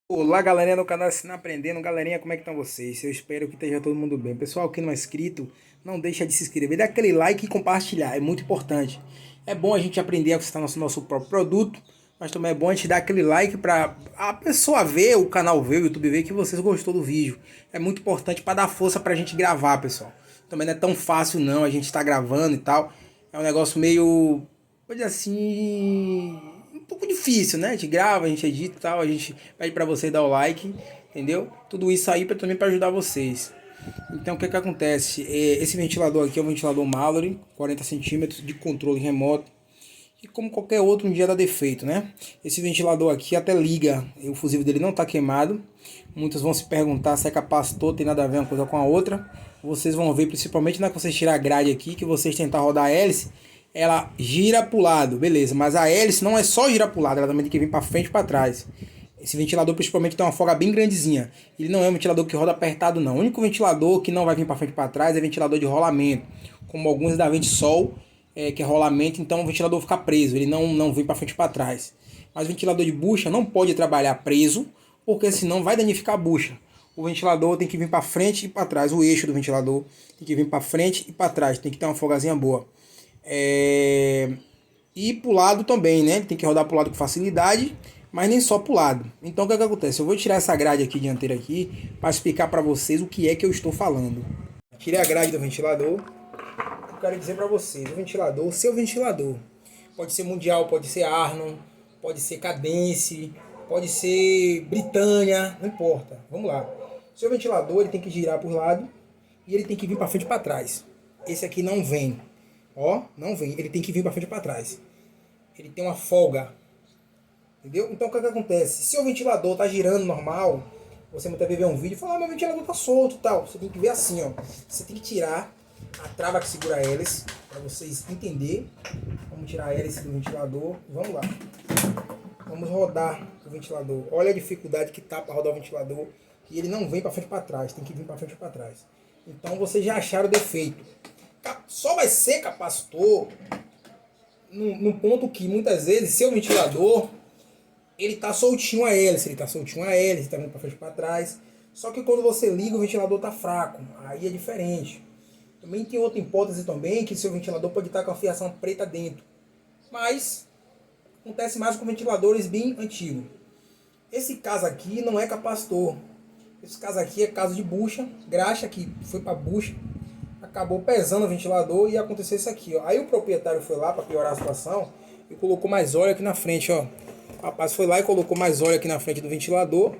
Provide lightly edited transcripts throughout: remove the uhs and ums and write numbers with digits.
Olá, galerinha do canal Ensina Aprendendo. Galerinha, como é que estão vocês? Eu espero que esteja todo mundo bem. Pessoal, quem não é inscrito, não deixa de se inscrever, dá aquele like e compartilhar, é muito importante. É bom a gente aprender a conquistar nosso próprio produto, mas também é bom a gente dar aquele like para a pessoa ver, o canal ver, o YouTube ver que vocês gostou do vídeo. É muito importante para dar força para a gente gravar, pessoal. Também não é tão fácil não, a gente está gravando e tal. É um negócio meio, pode dizer assim, um pouco difícil, né? A gente grava, a gente edita e tal, a gente pede para você dar o like, entendeu? Tudo isso aí também para ajudar vocês. Então o que que acontece? Esse ventilador aqui é um ventilador Mallory, 40 centímetros de controle remoto. E como qualquer outro, um dia dá defeito, né? Esse ventilador aqui até liga, o fusível dele não está queimado. Muitos vão se perguntar se é capacitor, tem nada a ver uma coisa com a outra. Vocês vão ver, principalmente na que vocês tirar a grade aqui, que vocês tentar rodar a hélice, ela gira para o lado, beleza. Mas a hélice não é só girar para o lado, ela também tem que vir para frente e para trás. Esse ventilador principalmente tem uma folga bem grandezinha. Ele não é um ventilador que roda apertado não. O único ventilador que não vai vir para frente e para trás é ventilador de rolamento, como alguns da Ventisol, que é rolamento, então o ventilador fica preso, ele não vem para frente e para trás. Mas o ventilador de bucha não pode trabalhar preso, porque senão vai danificar a bucha. O ventilador tem que vir para frente e para trás, o eixo do ventilador tem que vir para frente e para trás, tem que ter uma folgazinha boa. E pro lado também, né? Ele tem que rodar pro lado com facilidade, mas nem só pro lado. Então o que acontece? Eu vou tirar essa grade aqui dianteira aqui para explicar para vocês o que é que eu estou falando. Tirei a grade do ventilador. Eu quero dizer para vocês, o ventilador, seu ventilador, pode ser Mundial, pode ser Arnon, pode ser Cadence, pode ser Britânia, não importa. Vamos lá. Seu ventilador ele tem que girar por lado e ele tem que vir para frente e para trás. Esse aqui não vem. Ó, não vem. Ele tem que vir para frente e para trás. Ele tem uma folga. Entendeu? Então o que acontece? Se o ventilador tá girando normal, você muitas vezes vê um vídeo e fala, ah, meu ventilador tá solto e tal. Você tem que ver assim, ó. Você tem que tirar a trava que segura a hélice, para vocês entenderem. Vamos tirar a hélice do ventilador. Vamos lá. Vamos rodar o ventilador. Olha a dificuldade que tá para rodar o ventilador. E ele não vem para frente e para trás. Tem que vir para frente e para trás. Então vocês já acharam o defeito. Só vai ser capacitor no ponto que muitas vezes seu ventilador ele tá soltinho a hélice, tá vindo para frente e para trás. Só que quando você liga o ventilador tá fraco, aí é diferente. Também tem outra hipótese também que seu ventilador pode estar com a fiação preta dentro, mas acontece mais com ventiladores bem antigos. Esse caso aqui não é capacitor. Esse caso aqui é caso de bucha, graxa que foi para bucha, acabou pesando o ventilador e aconteceu isso aqui, ó. Aí o proprietário foi lá para piorar a situação e colocou mais óleo aqui na frente, ó. O rapaz foi lá e colocou mais óleo aqui na frente do ventilador,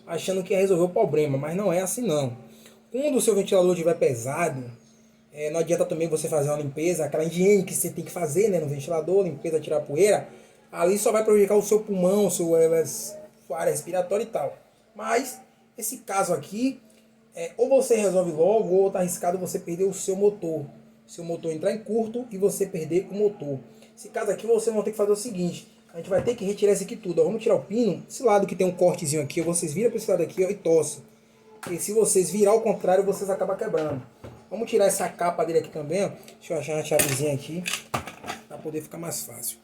achando que ia resolver o problema, mas não é assim não. Quando o seu ventilador estiver pesado, não adianta também você fazer uma limpeza, aquela higiene que você tem que fazer, né, no ventilador, limpeza, tirar poeira, ali só vai prejudicar o seu pulmão, sua área respiratória e tal. Mas esse caso aqui, ou você resolve logo, ou está arriscado você perder o seu motor. Seu motor entrar em curto e você perder o motor. Esse caso aqui você vai ter que fazer o seguinte, a gente vai ter que retirar isso aqui tudo. Ó. Vamos tirar o pino, esse lado que tem um cortezinho aqui, vocês viram para esse lado aqui ó, e torcem. E se vocês virar ao contrário, vocês acabam quebrando. Vamos tirar essa capa dele aqui também, ó. Deixa eu achar uma chavezinha aqui, para poder ficar mais fácil.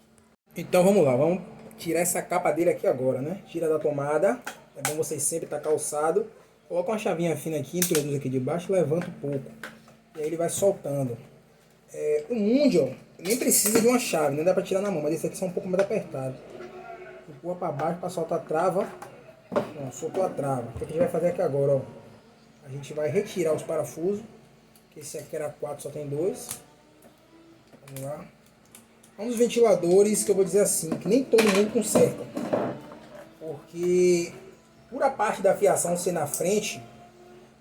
Então vamos lá, vamos tirar essa capa dele aqui agora, né? Tira da tomada, é bom vocês sempre estar calçado. Coloca uma chavinha fina aqui, introduz aqui debaixo, levanta um pouco. E aí ele vai soltando. O Mundial nem precisa de uma chave, não dá para tirar na mão, mas esse aqui são um pouco mais apertado. Empurra para baixo para soltar a trava. Não, soltou a trava. O que a gente vai fazer aqui agora, ó? A gente vai retirar os parafusos. Que esse aqui era 4, só tem 2. Vamos lá. É um dos ventiladores que eu vou dizer assim, que nem todo mundo conserta. Porque por a parte da fiação ser na frente,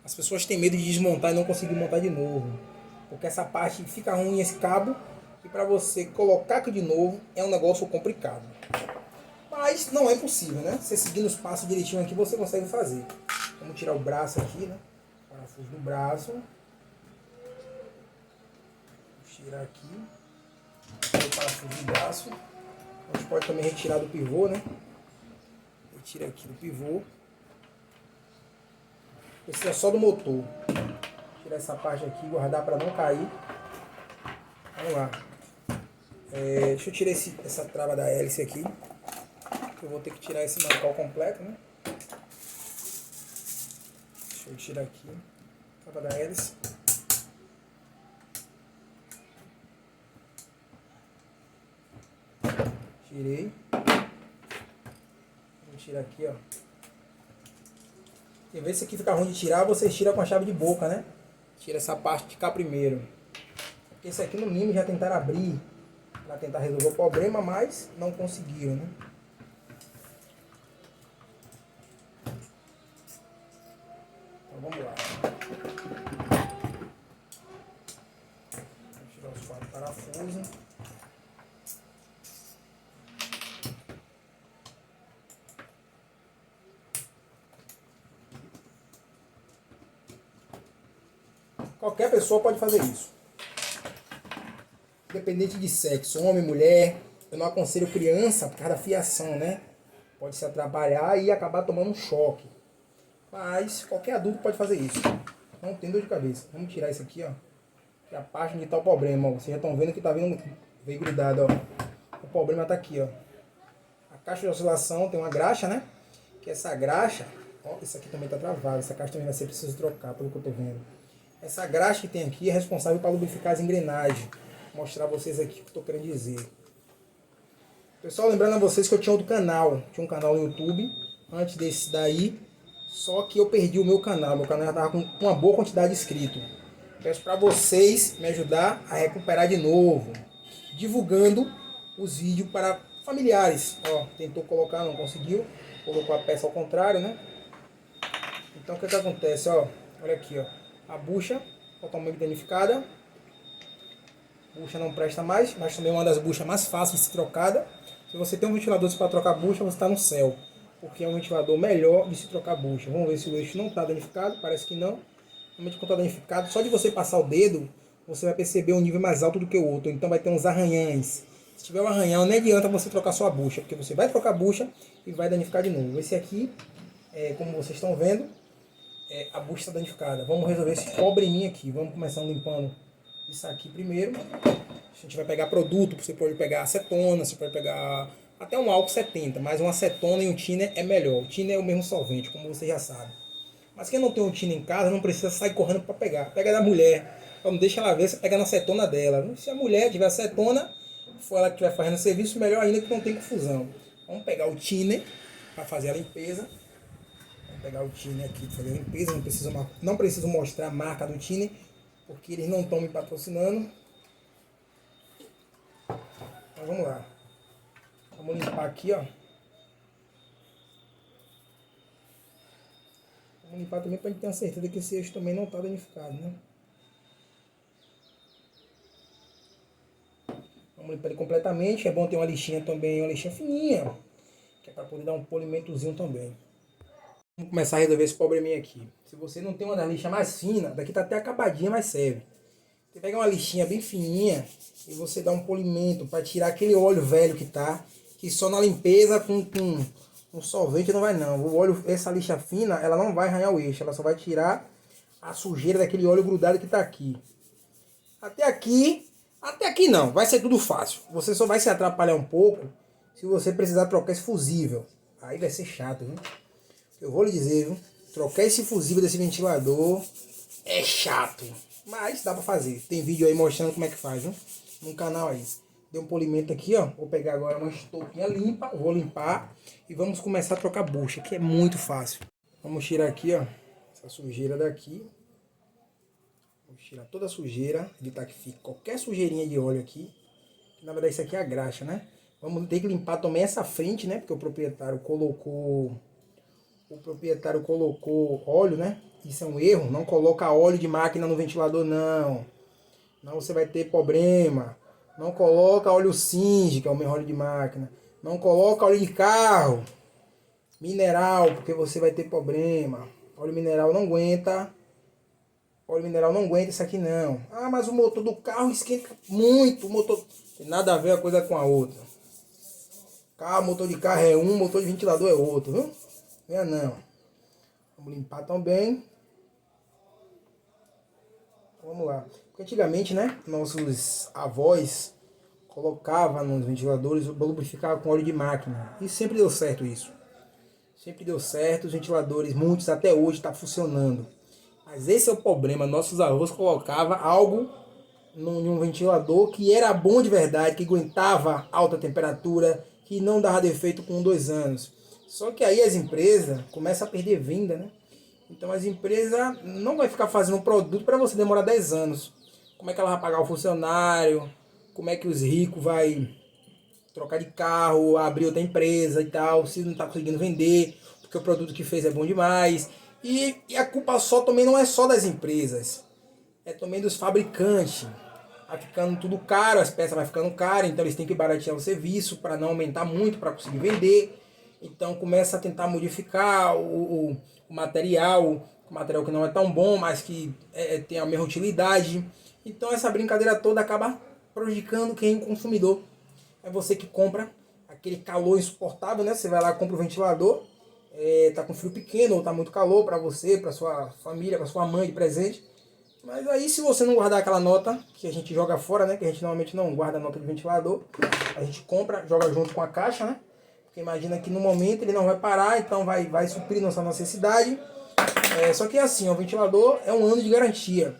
as pessoas têm medo de desmontar e não conseguir montar de novo. Porque essa parte fica ruim esse cabo. E para você colocar aqui de novo é um negócio complicado. Mas não é possível, né? Você seguindo os passos direitinho aqui, você consegue fazer. Vamos tirar o braço aqui, né? O parafuso do braço. Vou tirar aqui. O parafuso do braço. A gente pode também retirar do pivô, né? Retira aqui do pivô. Esse é só do motor. Tirar essa parte aqui, guardar para não cair. Vamos lá. Deixa eu tirar essa trava da hélice aqui. Eu vou ter que tirar esse mancal completo, né? Deixa eu tirar aqui. Capa da hélice. Tirei. Vou tirar aqui, ó. E ver se aqui fica ruim de tirar, vocês tiram com a chave de boca, né? Tira essa parte de cá primeiro. Porque esse aqui no mínimo já tentaram abrir para tentar resolver o problema, mas não conseguiram, né? Então vamos lá. Vou tirar os 4 parafusos. Qualquer pessoa pode fazer isso. Independente de sexo, homem, mulher. Eu não aconselho criança por causa da fiação, né? Pode se atrapalhar e acabar tomando um choque. Mas qualquer adulto pode fazer isso. Não tem dor de cabeça. Vamos tirar isso aqui, ó. Que é a parte onde está o problema, ó. Vocês já estão vendo que está vindo veio grudado, ó. O problema está aqui, ó. A caixa de oscilação tem uma graxa, né? Que essa graxa, ó, isso aqui também está travado. Essa caixa também vai ser preciso trocar, pelo que eu estou vendo. Essa graxa que tem aqui é responsável para lubrificar as engrenagens. Vou mostrar a vocês aqui o que eu estou querendo dizer. Pessoal, lembrando a vocês que eu tinha outro canal. Tinha um canal no YouTube, antes desse daí. Só que eu perdi o meu canal. Meu canal já estava com uma boa quantidade de inscritos. Peço para vocês me ajudar a recuperar de novo. Divulgando os vídeos para familiares. Ó, tentou colocar, não conseguiu. Colocou a peça ao contrário, né? Então o que acontece, ó? Olha aqui, ó. A bucha totalmente danificada. A bucha não presta mais, mas também é uma das buchas mais fáceis de ser trocada. Se você tem um ventilador para trocar bucha, você está no céu. Porque é um ventilador melhor de se trocar bucha. Vamos ver se o eixo não está danificado, parece que não. Realmente quando está danificado, só de você passar o dedo, você vai perceber um nível mais alto do que o outro. Então vai ter uns arranhões. Se tiver um arranhão, não adianta você trocar sua bucha, porque você vai trocar a bucha e vai danificar de novo. Esse aqui, como vocês estão vendo, a bucha está danificada. Vamos resolver esse probleminha aqui. Vamos começar limpando isso aqui primeiro. A gente vai pegar produto. Você pode pegar acetona, você pode pegar até um álcool 70, mas uma acetona e um thinner é melhor. O thinner é o mesmo solvente, como você já sabe. Mas quem não tem um thinner em casa não precisa sair correndo para pegar. Pega da mulher. Então deixa ela ver, você pega na acetona dela. Se a mulher tiver acetona, for ela que estiver fazendo serviço, melhor ainda que não tem confusão. Vamos pegar o thinner para fazer a limpeza. Pegar o thinner aqui para fazer a limpeza, não preciso mostrar a marca do thinner, porque eles não estão me patrocinando. Então vamos lá. Vamos limpar aqui, ó. Vamos limpar também para a gente ter certeza que esse eixo também não está danificado, né? Vamos limpar ele completamente. É bom ter uma lixinha também, uma lixinha fininha, que é para poder dar um polimentozinho também. Vamos começar a resolver esse probleminha aqui. Se você não tem uma das lixas mais fina, daqui tá até acabadinha, mas serve. Você pega uma lixinha bem fininha e você dá um polimento para tirar aquele óleo velho que tá, que só na limpeza com solvente não vai não. O óleo, essa lixa fina, ela não vai arranhar o eixo, ela só vai tirar a sujeira daquele óleo grudado que tá aqui. Até aqui não, vai ser tudo fácil. Você só vai se atrapalhar um pouco se você precisar trocar esse fusível. Aí vai ser chato, viu? Eu vou lhe dizer, viu? Trocar esse fusível desse ventilador é chato. Mas dá pra fazer. Tem vídeo aí mostrando como é que faz, viu? No canal aí. Deu um polimento aqui, ó. Vou pegar agora uma estopinha limpa. Vou limpar. E vamos começar a trocar bucha, que é muito fácil. Vamos tirar aqui, ó. Essa sujeira daqui. Vamos tirar toda a sujeira. Evitar que fique qualquer sujeirinha de óleo aqui. Na verdade, isso aqui é a graxa, né? Vamos ter que limpar também essa frente, né? Porque o proprietário colocou óleo, né? Isso é um erro. Não coloca óleo de máquina no ventilador, não. Não, você vai ter problema. Não coloca óleo Singe, que é o meu óleo de máquina. Não coloca óleo de carro. Mineral, porque você vai ter problema. Óleo mineral não aguenta. Óleo mineral não aguenta isso aqui, não. Ah, mas o motor do carro esquenta muito. O motor tem nada a ver uma coisa com a outra. Motor de carro é um, motor de ventilador é outro, viu? Venha não. Vamos limpar também. Vamos lá. Porque antigamente, né, nossos avós colocavam nos ventiladores, lubrificava com óleo de máquina. E sempre deu certo isso. sempre deu certo, os ventiladores, muitos até hoje tá funcionando. Mas esse é o problema, nossos avós colocavam algo em um ventilador que era bom de verdade, que aguentava alta temperatura, que não dava defeito com 2 anos. Só que aí as empresas começam a perder venda, né? Então as empresas não vai ficar fazendo um produto para você demorar 10 anos. Como é que ela vai pagar o funcionário? Como é que os ricos vai trocar de carro, abrir outra empresa e tal, se não está conseguindo vender, porque o produto que fez é bom demais. E a culpa só também não é só das empresas, é também dos fabricantes. Vai ficando tudo caro, as peças vai ficando caras, então eles têm que baratear o serviço para não aumentar muito, para conseguir vender. Então começa a tentar modificar o material que não é tão bom, mas que tem a mesma utilidade. Então essa brincadeira toda acaba prejudicando quem é o consumidor. É você que compra aquele calor insuportável, né? Você vai lá e compra o ventilador, tá com frio pequeno ou tá muito calor para você, para sua família, para sua mãe de presente. Mas aí se você não guardar aquela nota que a gente joga fora, né? Que a gente normalmente não guarda a nota de ventilador, a gente compra, joga junto com a caixa, né? Porque imagina que no momento ele não vai parar, então vai suprir nossa necessidade. Só que é assim, o ventilador é 1 ano de garantia.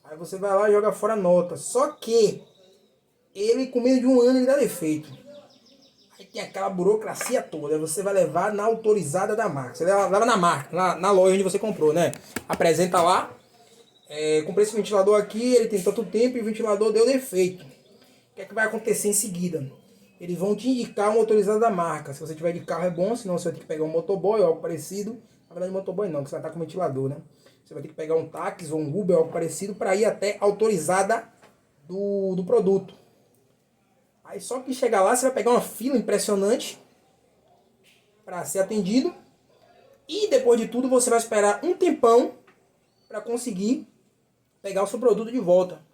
Aí você vai lá e joga fora a nota. Só que ele com menos de 1 ano ele dá defeito. Aí tem aquela burocracia toda. Você vai levar na autorizada da marca. Você leva na marca, na loja onde você comprou, né? Apresenta lá. Comprei esse ventilador aqui, ele tem tanto tempo e o ventilador deu defeito. O que é que vai acontecer em seguida? Eles vão te indicar uma autorizada da marca. Se você tiver de carro é bom, senão você vai ter que pegar um motoboy ou algo parecido. Na verdade, motoboy não, que você vai estar com ventilador, né? Você vai ter que pegar um táxi ou um Uber ou algo parecido para ir até a autorizada do produto. Aí só que chegar lá, você vai pegar uma fila impressionante para ser atendido. E depois de tudo, você vai esperar um tempão para conseguir pegar o seu produto de volta.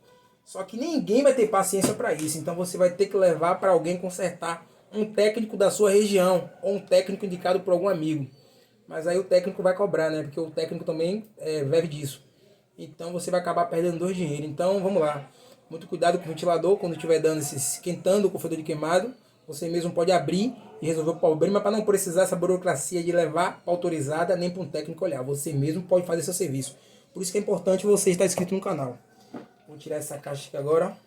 Só que ninguém vai ter paciência para isso. Então você vai ter que levar para alguém consertar, um técnico da sua região ou um técnico indicado por algum amigo. Mas aí o técnico vai cobrar, né? Porque o técnico também vive disso. Então você vai acabar perdendo 2 dinheiro. Então vamos lá. Muito cuidado com o ventilador quando estiver dando esquentando com o fedor de queimado. Você mesmo pode abrir e resolver o problema para não precisar essa burocracia de levar para autorizada nem para um técnico olhar. Você mesmo pode fazer seu serviço. Por isso que é importante você estar inscrito no canal. Vou tirar essa caixa aqui agora.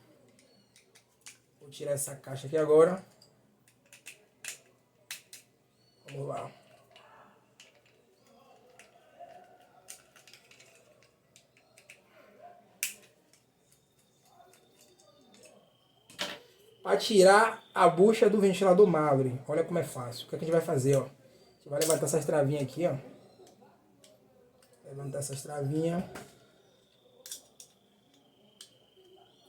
Vamos lá. Para tirar a bucha do ventilador Mavre. Olha como é fácil. O que a gente vai fazer, ó? A gente vai levantar essas travinhas aqui, ó. Levantar essas travinhas.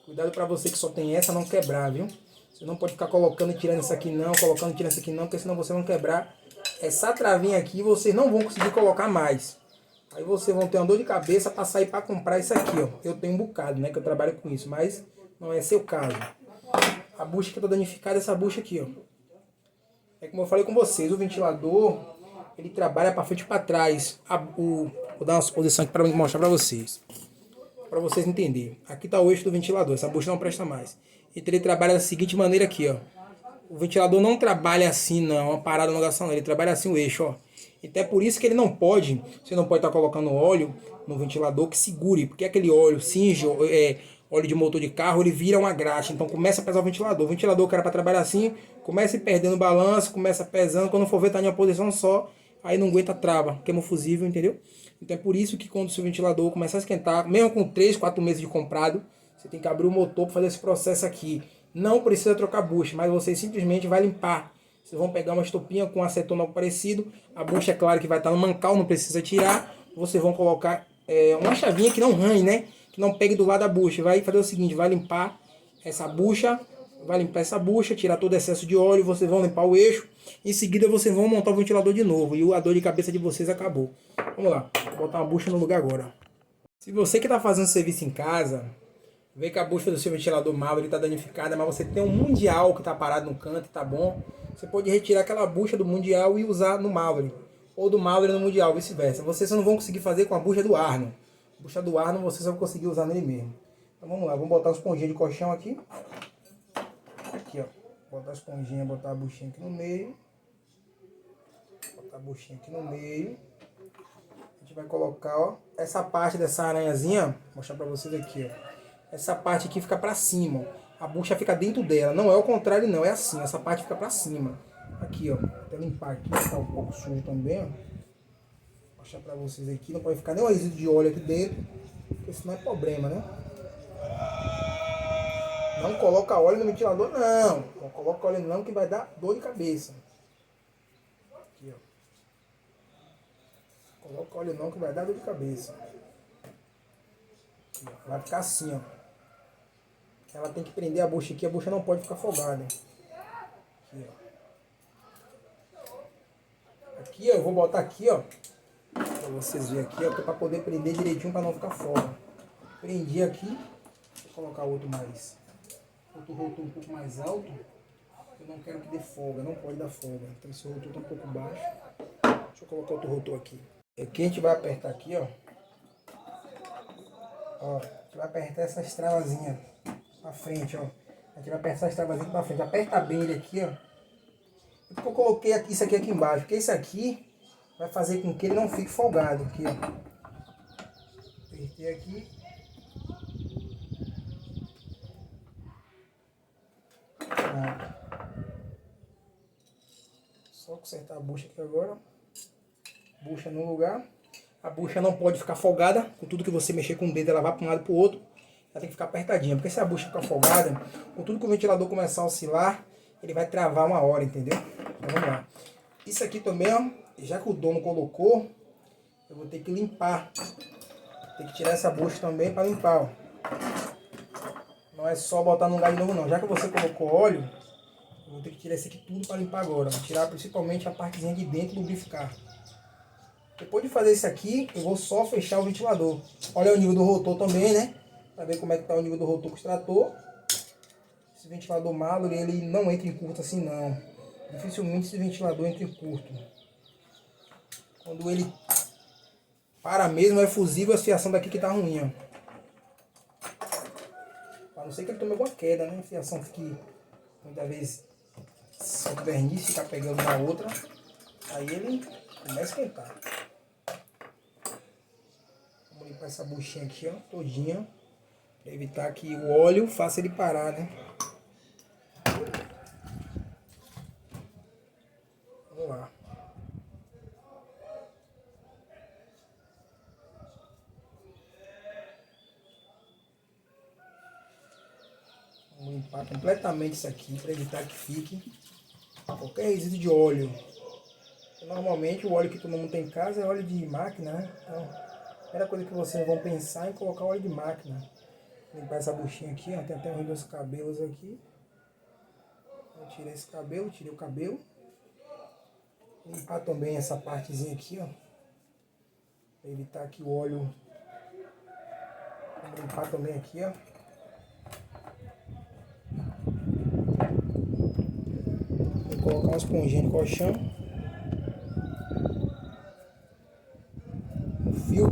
Cuidado para você que só tem essa não quebrar, viu? Você não pode ficar colocando e tirando essa aqui não, colocando e tirando essa aqui não, porque senão você vai quebrar. Essa travinha aqui vocês não vão conseguir colocar mais. Aí vocês vão ter uma dor de cabeça para sair para comprar isso aqui, ó. Eu tenho um bocado, né, que eu trabalho com isso, mas não é seu caso. A bucha que está danificada é essa bucha aqui, ó. É como eu falei com vocês, o ventilador, ele trabalha para frente e para trás. Vou dar uma posição aqui para mostrar para vocês. Para vocês entenderem. Aqui está o eixo do ventilador, essa bucha não presta mais. Então ele trabalha da seguinte maneira aqui, ó. O ventilador não trabalha assim, não, uma parada no lugar, ele trabalha assim o eixo, ó. Então é por isso que ele não pode, você não pode estar colocando óleo no ventilador que segure, porque aquele óleo cinge, óleo de motor de carro, ele vira uma graxa, então começa a pesar o ventilador. O ventilador que era para trabalhar assim, começa a ir perdendo balanço, começa pesando, quando for ver tá em uma posição só, aí não aguenta, trava, queima o fusível, entendeu? Então é por isso que quando o seu ventilador começar a esquentar, mesmo com 3, 4 meses de comprado, você tem que abrir o motor para fazer esse processo aqui. Não precisa trocar bucha, mas você simplesmente vai limpar. Vocês vão pegar uma estopinha com acetona algo parecido. A bucha é claro que vai estar no mancal, não precisa tirar. Vocês vão colocar uma chavinha que não ranhe, né? Que não pegue do lado da bucha. Vai fazer o seguinte, vai limpar essa bucha, tirar todo o excesso de óleo, vocês vão limpar o eixo. Em seguida vocês vão montar o ventilador de novo e a dor de cabeça de vocês acabou. Vamos lá, vou botar uma bucha no lugar agora. Se você que está fazendo serviço em casa, vê que a bucha do seu ventilador Mavre está danificada, mas você tem um Mundial que está parado no canto e está bom, você pode retirar aquela bucha do Mundial e usar no Mavre. Ou do Mavre no Mundial, vice-versa. Vocês não vão conseguir fazer com a bucha do Arno. A bucha do Arno vocês vão conseguir usar nele mesmo. Então vamos lá, vamos botar uma esponjinha de colchão aqui. Aqui, ó. Botar a esponjinha, botar a buchinha aqui no meio. Botar a buchinha aqui no meio. A gente vai colocar, ó, essa parte dessa aranhazinha, vou mostrar pra vocês aqui, ó. Essa parte aqui fica pra cima, ó. A bucha fica dentro dela, não é o contrário não, é assim, essa parte fica pra cima. Aqui, ó, até limpar aqui, tá um pouco sujo também, ó. Vou mostrar pra vocês aqui, não pode ficar nem um resíduo de óleo aqui dentro, porque senão é problema, né? Não coloca óleo no ventilador, não. Não coloca óleo não, que vai dar dor de cabeça. Aqui, ó. Coloca óleo não, que vai dar dor de cabeça. Aqui, ó. Vai ficar assim, ó. Ela tem que prender a bucha aqui, a bucha não pode ficar folgada. Aqui, ó. Aqui, ó, eu vou botar aqui, ó. Pra vocês verem aqui, ó, pra poder prender direitinho, pra não ficar folga. Prendi aqui. Vou colocar outro rotor um pouco mais alto. Eu não quero que dê folga, não pode dar folga. Então esse rotor tá um pouco baixo. Deixa eu colocar outro rotor aqui. Aqui a gente vai apertar aqui, ó. Ó, a gente vai apertar essas travazinhas pra frente, ó. A gente vai apertar essas travazinhas pra frente. Aperta bem ele aqui, ó. Por que eu coloquei isso aqui embaixo? Porque isso aqui vai fazer com que ele não fique folgado aqui, ó. Apertei aqui. Só consertar a bucha aqui agora. Bucha no lugar. A bucha não pode ficar folgada. Com tudo que você mexer com o dedo, ela vai para um lado para o outro. Ela tem que ficar apertadinha. Porque se a bucha ficar folgada, com tudo que o ventilador começar a oscilar, ele vai travar uma hora, entendeu? Então vamos lá. Isso aqui também, ó, já que o dono colocou, eu vou ter que limpar. Tem que tirar essa bucha também para limpar, ó. Não é só botar no lugar de novo não. Já que você colocou óleo, eu vou ter que tirar isso aqui tudo para limpar agora. Vou tirar principalmente a partezinha de dentro e lubrificar. Depois de fazer isso aqui, eu vou só fechar o ventilador. Olha o nível do rotor também, né? Para ver como é que tá o nível do rotor com o extrator. Esse ventilador Mallory, ele não entra em curto assim não. Dificilmente esse ventilador entra em curto. Quando ele para mesmo, é fusível a fiação daqui que tá ruim, ó. A não ser que ele tome alguma queda, né? A fiação fique, muitas vezes, se o verniz ficar pegando na outra, aí ele começa a esquentar. Vamos limpar essa buchinha aqui, ó, todinha, para evitar que o óleo faça ele parar, né? Vamos lá. Vamos limpar completamente isso aqui para evitar que fique qualquer resíduo de óleo. Normalmente o óleo que todo mundo tem em casa é óleo de máquina, né? Então, a primeira coisa que vocês vão pensar é em colocar óleo de máquina. Vou limpar essa buchinha aqui, ó. Tem até uns dois cabelos aqui. Vou tirar esse cabelo, tirei o cabelo. Limpar também essa partezinha aqui, ó. Para evitar que o óleo... Vou limpar também aqui, ó. Vou colocar uma esponjinha de colchão. Um fio.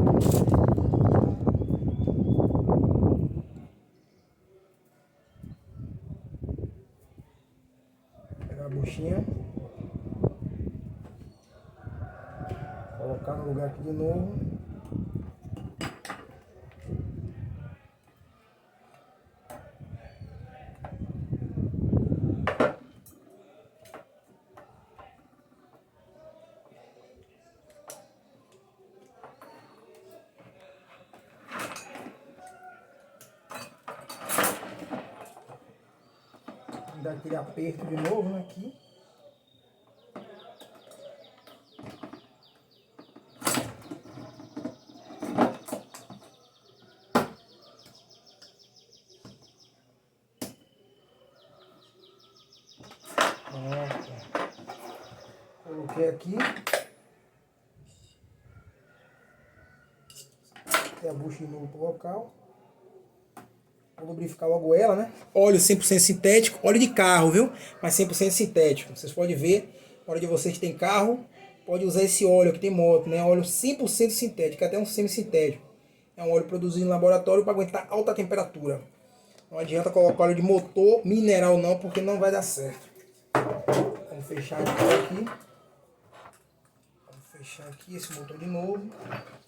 Pegar a buchinha. Colocar no lugar aqui de novo. Dar aquele aperto de novo, né, aqui. Pronto. Coloquei aqui. Tem a bucha de novo pro local. Vou lubrificar logo ela, né? Óleo 100% sintético, óleo de carro, viu? Mas 100% sintético. Vocês podem ver, na hora de vocês que tem carro, pode usar esse óleo que tem moto, né? Óleo 100% sintético, até um semi-sintético. É um óleo produzido em laboratório para aguentar alta temperatura. Não adianta colocar óleo de motor mineral não, porque não vai dar certo. Vamos fechar aqui. Fechar aqui esse motor de novo.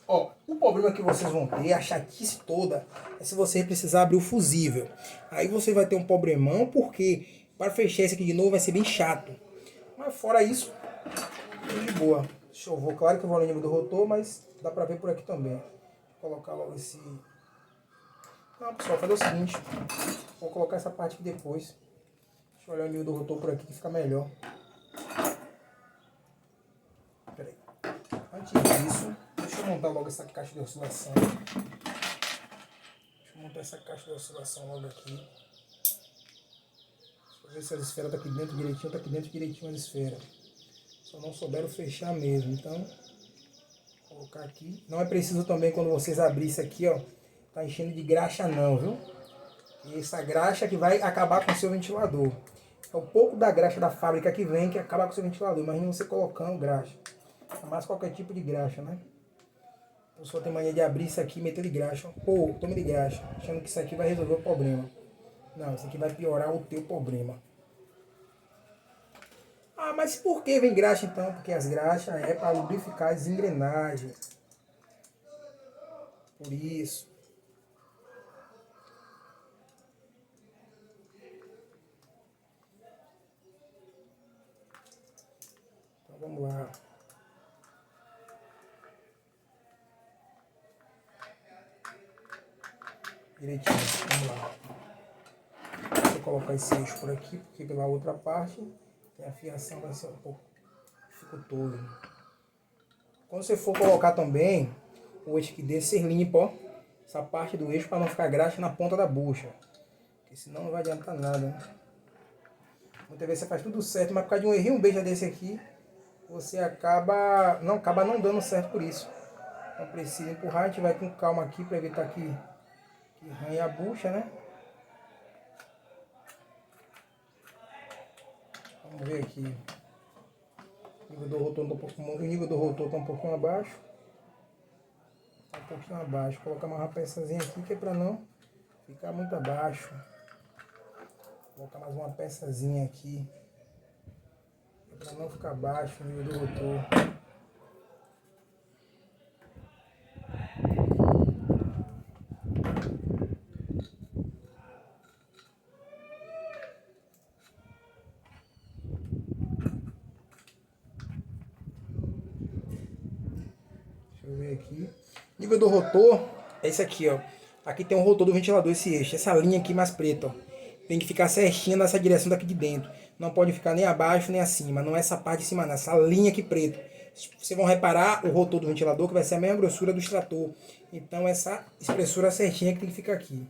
Ó, o problema que vocês vão ter, a chatice toda, é se você precisar abrir o fusível. Aí você vai ter um problemão, porque para fechar esse aqui de novo vai ser bem chato. Mas fora isso, tudo de boa. Deixa eu ver, claro que eu vou no nível do rotor, mas dá pra ver por aqui também. Vou colocar logo esse... Não, pessoal, fazer o seguinte. Vou colocar essa parte aqui depois. Deixa eu olhar o nível do rotor por aqui que fica melhor. Pera aí. Antes disso, deixa eu montar logo essa caixa de oscilação. Deixa eu montar essa caixa de oscilação logo aqui. Deixa eu ver se as esferas estão aqui dentro direitinho. Tá aqui dentro direitinho as esferas. Só não souberam fechar mesmo. Então, vou colocar aqui. Não é preciso também quando vocês abrirem isso aqui, ó. Tá enchendo de graxa não, viu? E essa graxa que vai acabar com o seu ventilador. É um pouco da graxa da fábrica que vem que acaba com o seu ventilador. Imagina você colocando graxa. Mas qualquer tipo de graxa, né? A pessoa tem mania de abrir isso aqui e meter de graxa. Pô, tome de graxa. Achando que isso aqui vai resolver o problema. Não, isso aqui vai piorar o teu problema. Ah, mas por que vem graxa então? Porque as graxas é para lubrificar as engrenagens. Por isso. Então vamos lá. Direitinho, vamos lá. Deixa eu colocar esse eixo por aqui, porque pela outra parte a fiação vai ser um pouco dificultoso. Quando você for colocar também o eixo aqui desse, você limpa, ó, essa parte do eixo para não ficar graxa na ponta da bucha. Porque senão não vai adiantar nada, né? Muitas vezes você faz tudo certo, mas por causa de um errinho beija desse aqui, você acaba não dando certo por isso. Então precisa empurrar, a gente vai com calma aqui para evitar que arranhe a bucha, né? Vamos ver aqui. O nível do rotor está um pouquinho abaixo. Tá um pouquinho abaixo. Vou colocar uma peçazinha aqui que é para não ficar muito abaixo. Vou colocar mais uma peçazinha aqui. Para não ficar baixo o nível do rotor. Deixa eu ver aqui. Nível do rotor é esse aqui, ó. Aqui tem um rotor do ventilador, esse eixo. Essa linha aqui mais preta, ó. Tem que ficar certinha nessa direção daqui de dentro. Não pode ficar nem abaixo nem acima. Não é essa parte de cima, não. Essa linha aqui preta. Vocês vão reparar o rotor do ventilador que vai ser a mesma grossura do extrator. Então essa espessura certinha que tem que ficar aqui.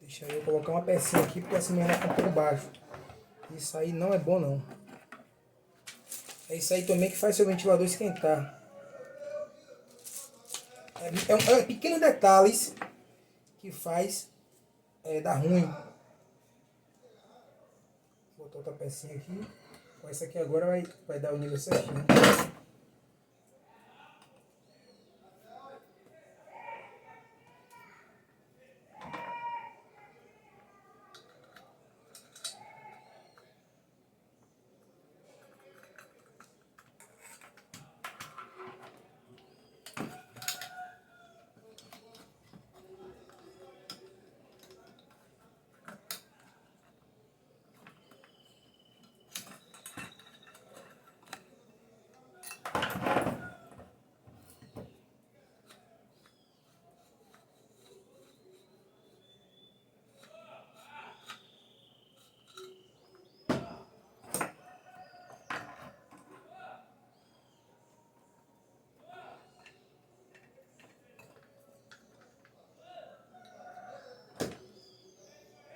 Deixa eu colocar uma pecinha aqui porque assim vai ficar um pouco baixo. Isso aí não é bom não. É isso aí também que faz seu ventilador esquentar. É pequenos detalhes que faz dar ruim. Vou botar outra pecinha aqui. Com essa aqui agora vai dar o nível certinho.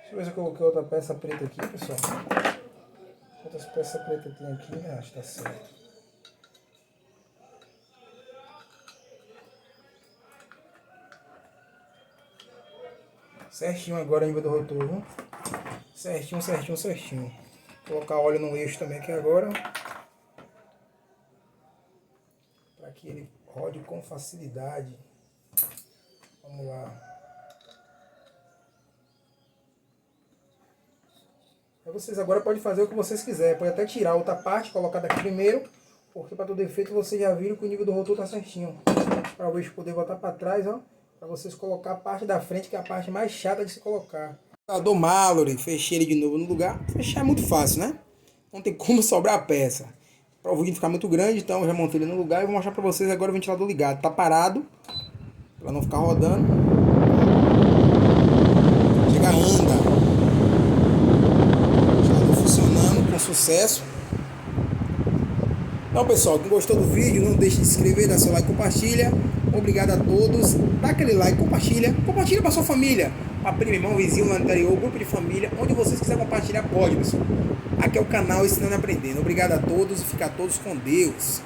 Deixa eu ver se eu coloquei outra peça preta aqui, pessoal. Quantas peças pretas tem aqui? Ah, acho que tá certo. Certinho agora o nível do rotor, viu? Certinho, certinho, certinho. Vou colocar óleo no eixo também aqui agora. Para que ele rode com facilidade. Vamos lá. Aí vocês agora podem fazer o que vocês quiserem. Pode até tirar outra parte, colocar daqui primeiro. Porque para todo efeito vocês já viram que o nível do rotor tá certinho. Para vocês poder voltar para trás, ó. Para vocês colocar a parte da frente, que é a parte mais chata de se colocar. Do Mallory, fechei ele de novo no lugar. Fechar é muito fácil, né? Não tem como sobrar a peça. Para o vídeo ficar muito grande, então eu já montei ele no lugar e vou mostrar para vocês agora o ventilador ligado. Tá parado, para não ficar rodando. Chega, anda. Ventilador funcionando com sucesso. Então, pessoal, quem gostou do vídeo, não deixe de se inscrever, dar seu like e compartilha. Obrigado a todos. Dá aquele like, compartilha. Compartilha para sua família. Para primo, irmão, vizinho, no anterior, grupo de família. Onde vocês quiserem compartilhar, pode, pessoal. Aqui é o canal Ensinando e Aprendendo. Obrigado a todos e fica todos com Deus.